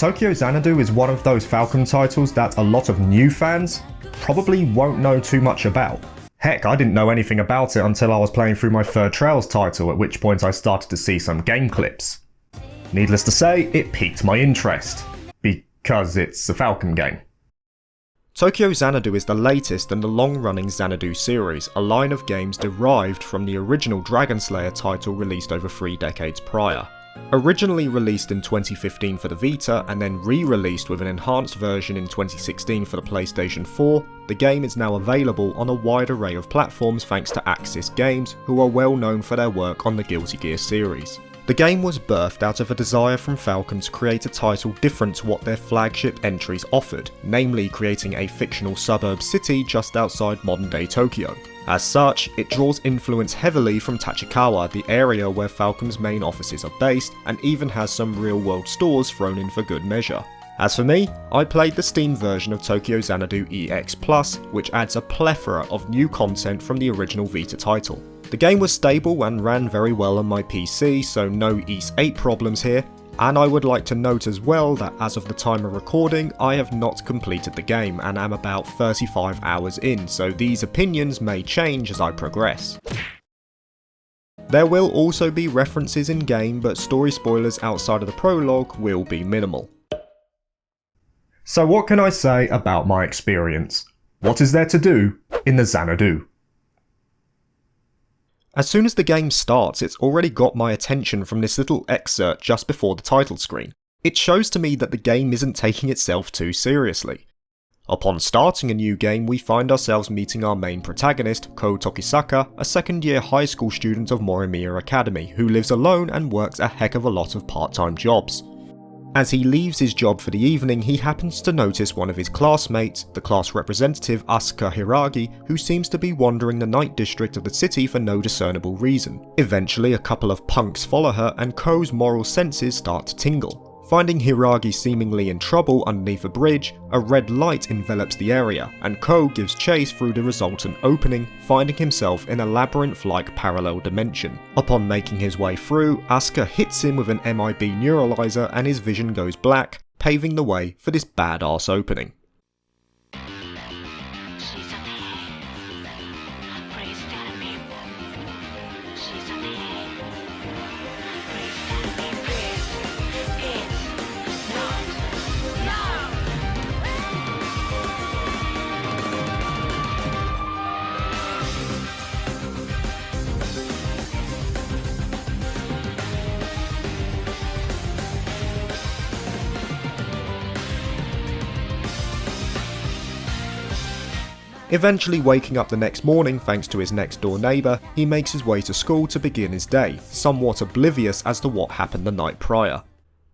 Tokyo Xanadu is one of those Falcom titles that a lot of new fans probably won't know too much about. Heck, I didn't know anything about it until I was playing through my third Trails title, at which point I started to see some game clips. Needless to say, it piqued my interest, because it's a Falcom game. Tokyo Xanadu is the latest in the long-running Xanadu series, a line of games derived from the original Dragon Slayer title released over 3 decades prior. Originally released in 2015 for the Vita and then re-released with an enhanced version in 2016 for the PlayStation 4, the game is now available on a wide array of platforms thanks to Axis Games, who are well known for their work on the Guilty Gear series. The game was birthed out of a desire from Falcom to create a title different to what their flagship entries offered, namely creating a fictional suburb city just outside modern-day Tokyo. As such, it draws influence heavily from Tachikawa, the area where Falcom's main offices are based, and even has some real-world stores thrown in for good measure. As for me, I played the Steam version of Tokyo Xanadu EX Plus, which adds a plethora of new content from the original Vita title. The game was stable and ran very well on my PC, so no Is 8 problems here, and I would like to note as well that as of the time of recording, I have not completed the game and am about 35 hours in, so these opinions may change as I progress. There will also be references in game, but story spoilers outside of the prologue will be minimal. So what can I say about my experience? What is there to do in the Xanadu? As soon as the game starts, it's already got my attention from this little excerpt just before the title screen. It shows to me that the game isn't taking itself too seriously. Upon starting a new game, we find ourselves meeting our main protagonist, Ko Tokisaka, a second-year high school student of Morimiya Academy, who lives alone and works a heck of a lot of part-time jobs. As he leaves his job for the evening, he happens to notice one of his classmates, the class representative Asuka Hiragi, who seems to be wandering the night district of the city for no discernible reason. Eventually, a couple of punks follow her and Ko's moral senses start to tingle. Finding Hiragi seemingly in trouble underneath a bridge, a red light envelops the area, and Ko gives chase through the resultant opening, finding himself in a labyrinth-like parallel dimension. Upon making his way through, Asuka hits him with an MIB neuralizer and his vision goes black, paving the way for this badass opening. Eventually waking up the next morning thanks to his next door neighbour, he makes his way to school to begin his day, somewhat oblivious as to what happened the night prior.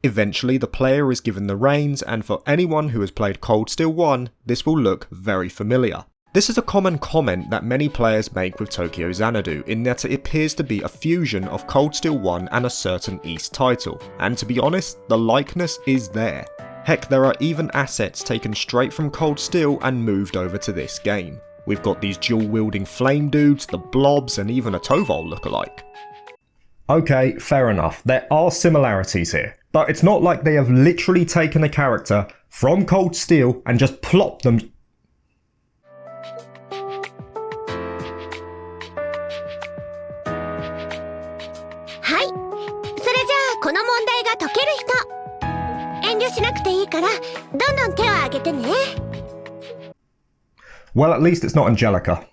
Eventually the player is given the reins, and for anyone who has played Cold Steel 1, this will look very familiar. This is a common comment that many players make with Tokyo Xanadu, in that it appears to be a fusion of Cold Steel 1 and a certain East title, and to be honest, the likeness is there. Heck, there are even assets taken straight from Cold Steel and moved over to this game. We've got these dual-wielding flame dudes, the blobs, and even a Tovol lookalike. Okay, fair enough, there are similarities here, but it's not like they have literally taken a character from Cold Steel and just plopped them. Well, at least it's not Angelica.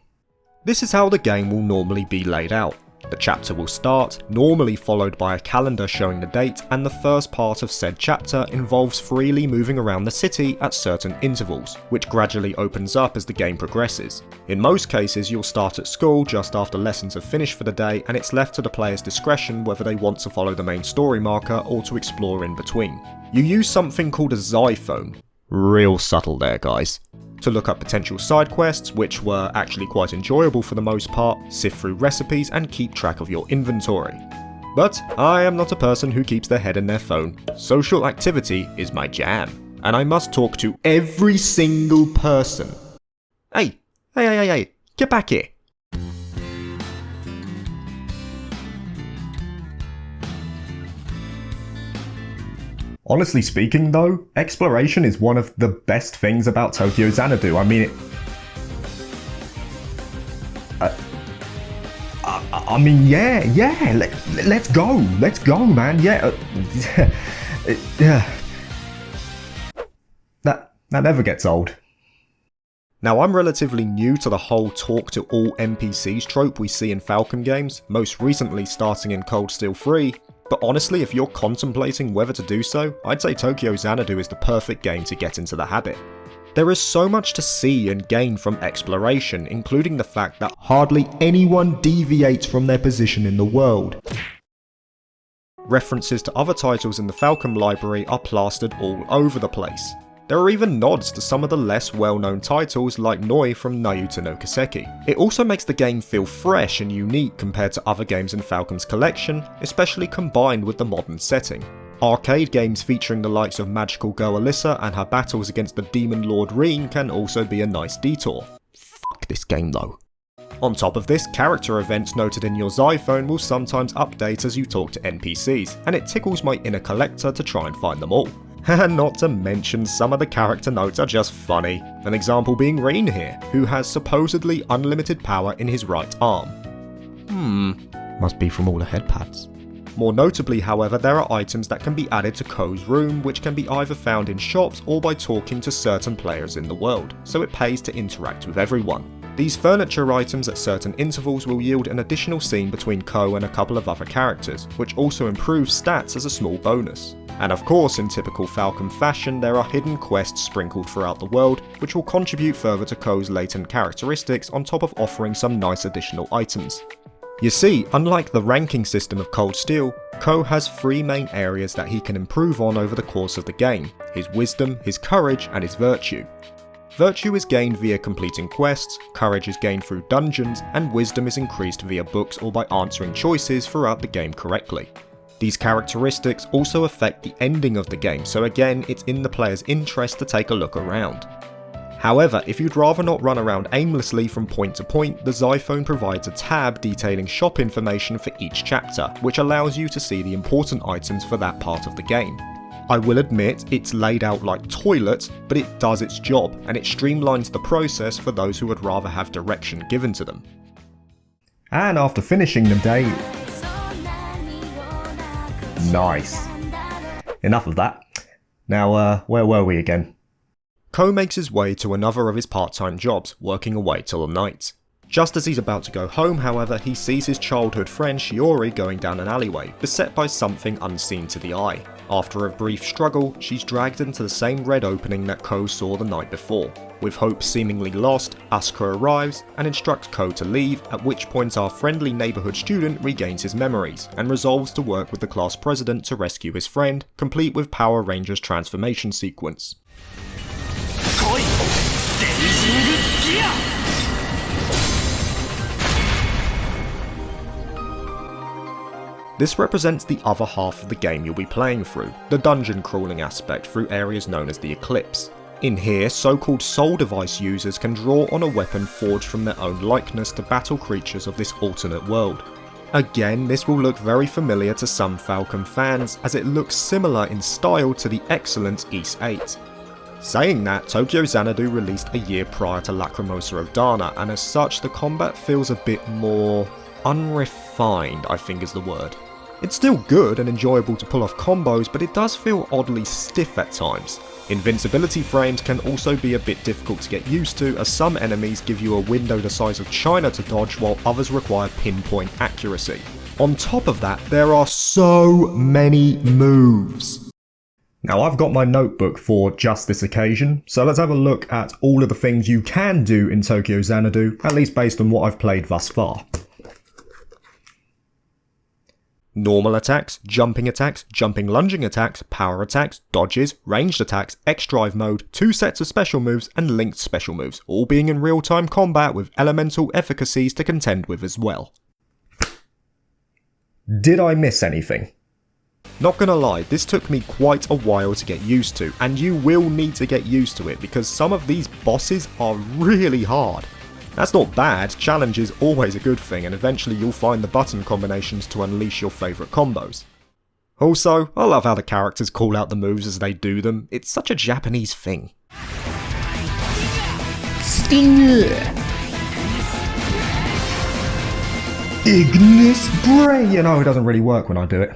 This is how the game will normally be laid out. The chapter will start, normally followed by a calendar showing the date, and the first part of said chapter involves freely moving around the city at certain intervals, which gradually opens up as the game progresses. In most cases, you'll start at school just after lessons have finished for the day, and it's left to the player's discretion whether they want to follow the main story marker or to explore in between. You use something called a Xiphone, real subtle there guys, to look up potential side quests, which were actually quite enjoyable for the most part, sift through recipes and keep track of your inventory. But I am not a person who keeps their head in their phone. Social activity is my jam, and I must talk to every single person. Hey, get back here. Honestly speaking though, exploration is one of the best things about Tokyo Xanadu. I mean, yeah, let's go, man, yeah. Yeah. That never gets old. Now, I'm relatively new to the whole talk to all NPCs trope we see in Falcom games, most recently starting in Cold Steel 3, but honestly, if you're contemplating whether to do so, I'd say Tokyo Xanadu is the perfect game to get into the habit. There is so much to see and gain from exploration, including the fact that hardly anyone deviates from their position in the world. References to other titles in the Falcom library are plastered all over the place. There are even nods to some of the less well-known titles like Noi from Naruto no Kiseki. It also makes the game feel fresh and unique compared to other games in Falcom's collection, especially combined with the modern setting. Arcade games featuring the likes of magical girl Alyssa and her battles against the demon lord Reen can also be a nice detour. Fuck this game though. On top of this, character events noted in your Xiphone will sometimes update as you talk to NPCs, and it tickles my inner collector to try and find them all. And not to mention, some of the character notes are just funny. An example being Reen here, who has supposedly unlimited power in his right arm. Must be from all the head pads. More notably, however, there are items that can be added to Ko's room, which can be either found in shops or by talking to certain players in the world, so it pays to interact with everyone. These furniture items at certain intervals will yield an additional scene between Ko and a couple of other characters, which also improves stats as a small bonus. And of course, in typical Falcom fashion, there are hidden quests sprinkled throughout the world, which will contribute further to Ko's latent characteristics on top of offering some nice additional items. You see, unlike the ranking system of Cold Steel, Ko has 3 main areas that he can improve on over the course of the game: his wisdom, his courage, and his virtue. Virtue is gained via completing quests, courage is gained through dungeons, and wisdom is increased via books or by answering choices throughout the game correctly. These characteristics also affect the ending of the game, so again, it's in the player's interest to take a look around. However, if you'd rather not run around aimlessly from point to point, the Xiphone provides a tab detailing shop information for each chapter, which allows you to see the important items for that part of the game. I will admit, it's laid out like toilet, but it does its job, and it streamlines the process for those who would rather have direction given to them. And after finishing the day... Nice. Enough of that. Now, where were we again? Ko makes his way to another of his part-time jobs, working away till the night. Just as he's about to go home, however, he sees his childhood friend Shiori going down an alleyway, beset by something unseen to the eye. After a brief struggle, she's dragged into the same red opening that Ko saw the night before. With hope seemingly lost, Asuka arrives and instructs Ko to leave, at which point our friendly neighbourhood student regains his memories, and resolves to work with the class president to rescue his friend, complete with Power Rangers transformation sequence. This represents the other half of the game you'll be playing through, the dungeon crawling aspect through areas known as the Eclipse. In here, so-called soul device users can draw on a weapon forged from their own likeness to battle creatures of this alternate world. Again, this will look very familiar to some Falcom fans, as it looks similar in style to the excellent Is 8. Saying that, Tokyo Xanadu released a year prior to Lacrimosa of Dana, and as such the combat feels a bit more unrefined, I think is the word. It's still good and enjoyable to pull off combos, but it does feel oddly stiff at times. Invincibility frames can also be a bit difficult to get used to, as some enemies give you a window the size of China to dodge while others require pinpoint accuracy. On top of that, there are so many moves. Now I've got my notebook for just this occasion, so let's have a look at all of the things you can do in Tokyo Xanadu, at least based on what I've played thus far. Normal attacks, jumping lunging attacks, power attacks, dodges, ranged attacks, X-Drive mode, 2 sets of special moves, and linked special moves, all being in real-time combat with elemental efficacies to contend with as well. Did I miss anything? Not gonna lie, this took me quite a while to get used to, and you will need to get used to it because some of these bosses are really hard. That's not bad, challenge is always a good thing, and eventually you'll find the button combinations to unleash your favourite combos. Also, I love how the characters call out the moves as they do them. It's such a Japanese thing. Ignis Bray! You know, it doesn't really work when I do it.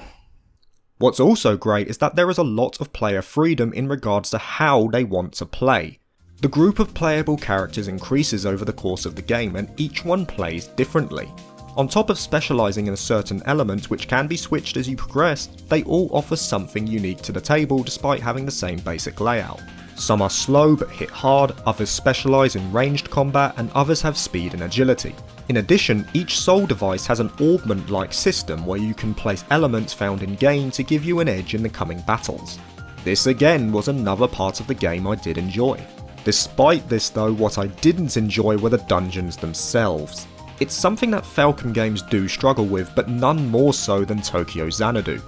What's also great is that there is a lot of player freedom in regards to how they want to play. The group of playable characters increases over the course of the game and each one plays differently. On top of specialising in a certain element which can be switched as you progress, they all offer something unique to the table despite having the same basic layout. Some are slow but hit hard, others specialise in ranged combat, and others have speed and agility. In addition, each soul device has an augment-like system where you can place elements found in game to give you an edge in the coming battles. This again was another part of the game I did enjoy. Despite this though, what I didn't enjoy were the dungeons themselves. It's something that Falcom games do struggle with, but none more so than Tokyo Xanadu.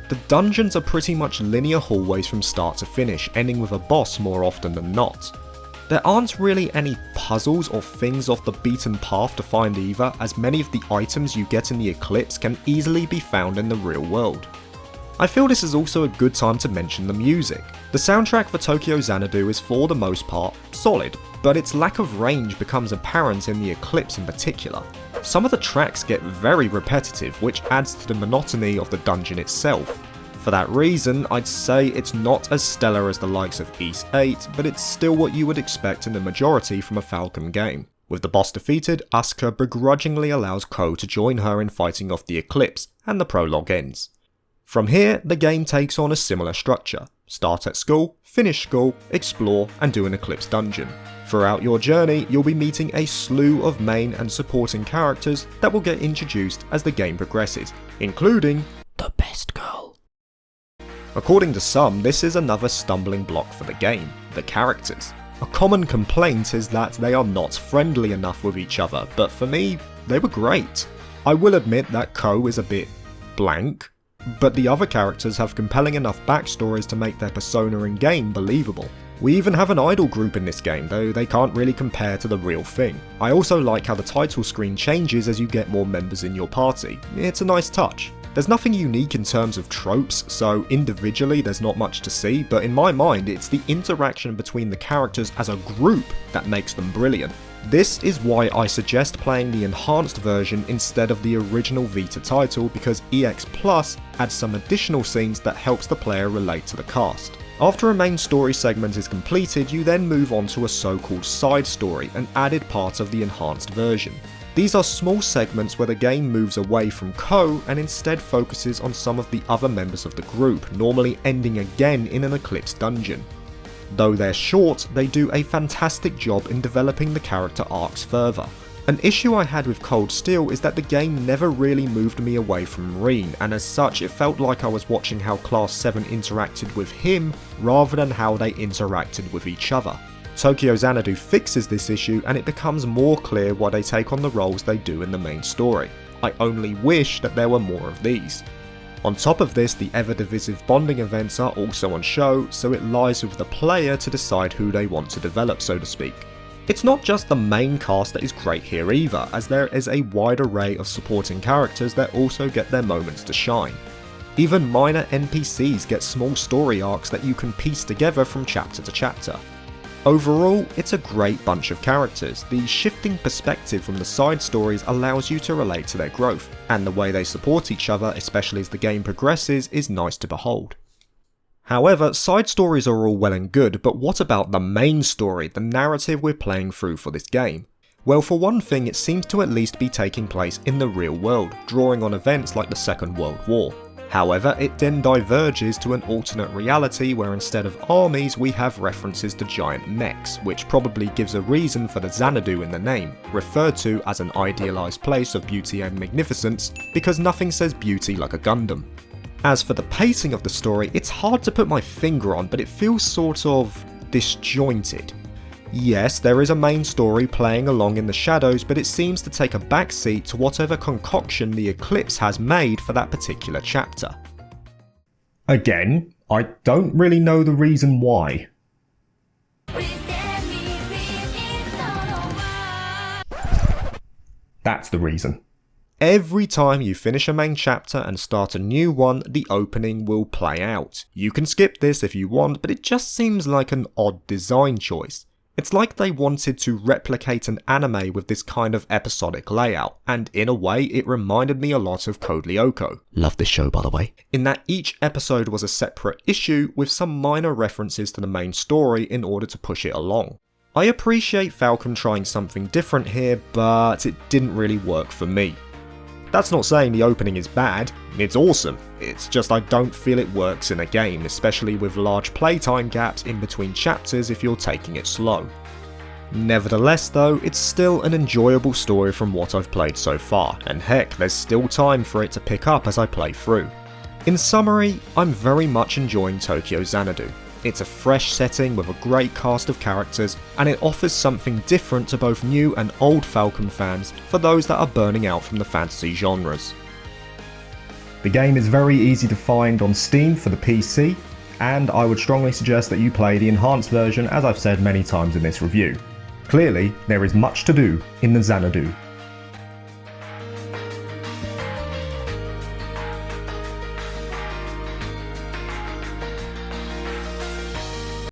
The dungeons are pretty much linear hallways from start to finish, ending with a boss more often than not. There aren't really any puzzles or things off the beaten path to find either, as many of the items you get in the Eclipse can easily be found in the real world. I feel this is also a good time to mention the music. The soundtrack for Tokyo Xanadu is for the most part solid, but its lack of range becomes apparent in the Eclipse in particular. Some of the tracks get very repetitive, which adds to the monotony of the dungeon itself. For that reason, I'd say it's not as stellar as the likes of Is 8, but it's still what you would expect in the majority from a Falcom game. With the boss defeated, Asuka begrudgingly allows Ko to join her in fighting off the Eclipse, and the prologue ends. From here, the game takes on a similar structure. Start at school, finish school, explore, and do an Eclipse dungeon. Throughout your journey, you'll be meeting a slew of main and supporting characters that will get introduced as the game progresses, including the best girl. According to some, this is another stumbling block for the game, the characters. A common complaint is that they are not friendly enough with each other, but for me, they were great. I will admit that Ko is a bit blank, but the other characters have compelling enough backstories to make their persona in game believable. We even have an idol group in this game, though they can't really compare to the real thing. I also like how the title screen changes as you get more members in your party. It's a nice touch. There's nothing unique in terms of tropes, so individually there's not much to see, but in my mind it's the interaction between the characters as a group that makes them brilliant. This is why I suggest playing the enhanced version instead of the original Vita title, because EX Plus adds some additional scenes that helps the player relate to the cast. After a main story segment is completed, you then move on to a so-called side story, an added part of the enhanced version. These are small segments where the game moves away from Ko and instead focuses on some of the other members of the group, normally ending again in an Eclipse dungeon. Though they're short, they do a fantastic job in developing the character arcs further. An issue I had with Cold Steel is that the game never really moved me away from Reen, and as such it felt like I was watching how Class 7 interacted with him rather than how they interacted with each other. Tokyo Xanadu fixes this issue and it becomes more clear why they take on the roles they do in the main story. I only wish that there were more of these. On top of this, the ever-divisive bonding events are also on show, so it lies with the player to decide who they want to develop, so to speak. It's not just the main cast that is great here either, as there is a wide array of supporting characters that also get their moments to shine. Even minor NPCs get small story arcs that you can piece together from chapter to chapter. Overall, it's a great bunch of characters. The shifting perspective from the side stories allows you to relate to their growth, and the way they support each other, especially as the game progresses, is nice to behold. However, side stories are all well and good, but what about the main story, the narrative we're playing through for this game? Well, for one thing, it seems to at least be taking place in the real world, drawing on events like the Second World War. However, it then diverges to an alternate reality where instead of armies we have references to giant mechs, which probably gives a reason for the Xanadu in the name, referred to as an idealised place of beauty and magnificence, because nothing says beauty like a Gundam. As for the pacing of the story, it's hard to put my finger on, but it feels sort of disjointed. Yes, there is a main story playing along in the shadows, but it seems to take a backseat to whatever concoction the Eclipse has made for that particular chapter. Again, I don't really know the reason why. That's the reason. Every time you finish a main chapter and start a new one, the opening will play out. You can skip this if you want, but it just seems like an odd design choice. It's like they wanted to replicate an anime with this kind of episodic layout, and in a way it reminded me a lot of Code Lyoko. Love this show, by the way. In that each episode was a separate issue with some minor references to the main story in order to push it along. I appreciate Falcom trying something different here, but it didn't really work for me. That's not saying the opening is bad, it's awesome, it's just I don't feel it works in a game, especially with large playtime gaps in between chapters if you're taking it slow. Nevertheless though, it's still an enjoyable story from what I've played so far, and heck, there's still time for it to pick up as I play through. In summary, I'm very much enjoying Tokyo Xanadu. It's a fresh setting with a great cast of characters, and it offers something different to both new and old Falcom fans for those that are burning out from the fantasy genres. The game is very easy to find on Steam for the PC, and I would strongly suggest that you play the enhanced version, as I've said many times in this review. Clearly, there is much to do in the Xanadu